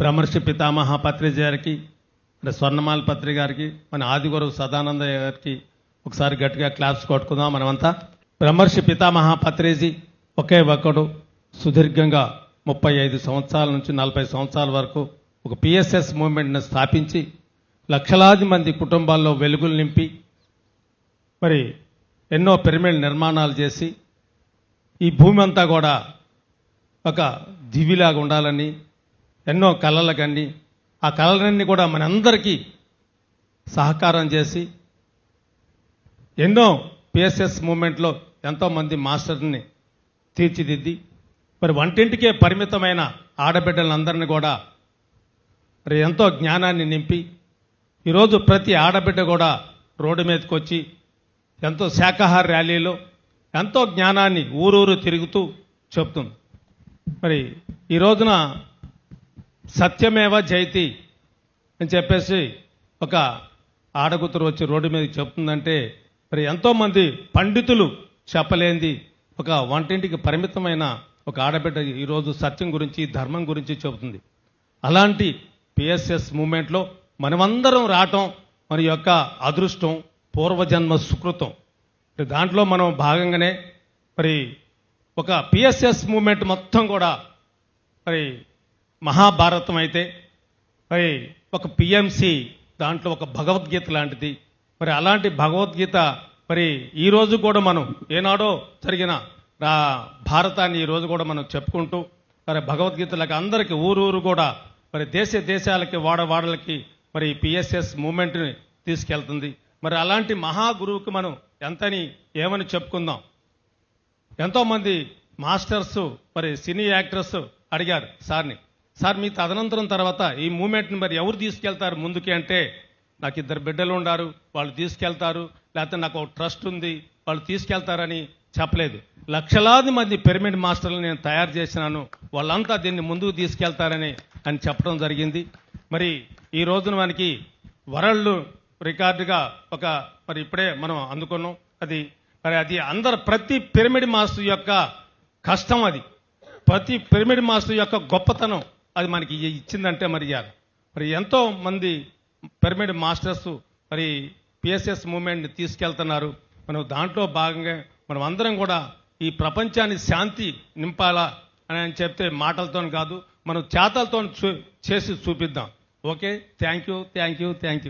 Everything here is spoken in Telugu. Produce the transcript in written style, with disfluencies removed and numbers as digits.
బ్రహ్మర్షి పితామహ పత్రిజ గారికి, స్వర్ణమాల పత్రి గారికి, మన ఆదిగురువు సదానంద గారికి ఒకసారి గట్టిగా క్లాప్స్ కొట్టుకుందాం మనమంతా. బ్రహ్మర్షి పితామహ పత్రిజీ ఒకే ఒక్కడు సుదీర్ఘంగా 35 సంవత్సరాల నుంచి 40 సంవత్సరాల వరకు ఒక పిఎస్ఎస్ మూవ్మెంట్ని స్థాపించి లక్షలాది మంది కుటుంబాల్లో వెలుగులు నింపి మరి ఎన్నో పిరమిడ్ నిర్మాణాలు చేసి ఈ భూమి అంతా కూడా ఒక దివిలాగా ఉండాలని ఎన్నో కళలు కన్ని ఆ కళలన్నీ కూడా మనందరికీ సహకారం చేసి ఎన్నో పిఎస్ఎస్ మూమెంట్లో ఎంతోమంది మాస్టర్ని తీర్చిదిద్ది మరి వంటింటికే పరిమితమైన ఆడబిడ్డలందరినీ కూడా మరి ఎంతో జ్ఞానాన్ని నింపి ఈరోజు ప్రతి ఆడబిడ్డ కూడా రోడ్డు మీదకి వచ్చి ఎంతో శాకాహార ర్యాలీలో ఎంతో జ్ఞానాన్ని ఊరూరు తిరుగుతూ చెప్తుంది. మరి ఈ రోజున సత్యమేవ జయతి అని చెప్పేసి ఒక ఆడగుతురు వచ్చి రోడ్డు మీదకి చెప్తుందంటే మరి ఎంతోమంది పండితులు చెప్పలేంది ఒక వంటింటికి పరిమితమైన ఒక ఆడబిడ్డ ఈరోజు సత్యం గురించి ధర్మం గురించి చెబుతుంది. అలాంటి పిఎస్ఎస్ మూమెంట్లో మనమందరం రావటం మన యొక్క అదృష్టం, పూర్వజన్మ సుకృతం. దాంట్లో మనం భాగంగానే మరి ఒక పిఎస్ఎస్ మూమెంట్ మొత్తం కూడా మరి మహాభారతం అయితే మరి ఒక పిఎంసి దాంట్లో ఒక భగవద్గీత లాంటిది. మరి అలాంటి భగవద్గీత మరి ఈరోజు కూడా మనం ఏనాడో జరిగిన భారతాన్ని ఈరోజు కూడా మనం చెప్పుకుంటూ మరి భగవద్గీతలకు అందరికీ ఊరూరు కూడా మరి దేశాలకి వాడవాడలకి మరి పిఎస్ఎస్ మూమెంట్ని తీసుకెళ్తుంది. మరి అలాంటి మహాగురువుకి మనం ఎంతని ఏమని చెప్పుకుందాం. ఎంతోమంది మాస్టర్స్ మరి సినీ యాక్టర్స్ అడిగారు సార్ని, సార్ మీ తదనంతరం తర్వాత ఈ మూమెంట్ని మరి ఎవరు తీసుకెళ్తారు ముందుకి అంటే, నాకు 2 బిడ్డలు ఉన్నారు వాళ్ళు తీసుకెళ్తారు, లేకపోతే నాకు ఒక ట్రస్ట్ ఉంది వాళ్ళు తీసుకెళ్తారని చెప్పలేదు. లక్షలాది మంది పిరమిడ్ మాస్టర్లు నేను తయారు చేసినాను, వాళ్ళంతా దీన్ని ముందుకు తీసుకెళ్తారని చెప్పడం జరిగింది. మరి ఈ రోజున మనకి వరల్డ్ రికార్డుగా ఒక మరి ఇప్పుడే మనం అందుకున్నాం. అది అందరు ప్రతి పిరమిడ్ మాస్టర్ యొక్క కష్టం, అది ప్రతి పిరమిడ్ మాస్టర్ యొక్క గొప్పతనం అది మనకి ఇచ్చిందంటే మరి ఎంతో మంది పిరమిడ్ మాస్టర్స్ మరి పిఎస్ఎస్ మూవ్మెంట్ని తీసుకెళ్తున్నారు. మనం దాంట్లో భాగంగా మనం అందరం కూడా ఈ ప్రపంచాన్ని శాంతి నింపాలా అని చెప్తే మాటలతో కాదు, మనం చేతలతో చేసి చూపిద్దాం. Okay, thank you.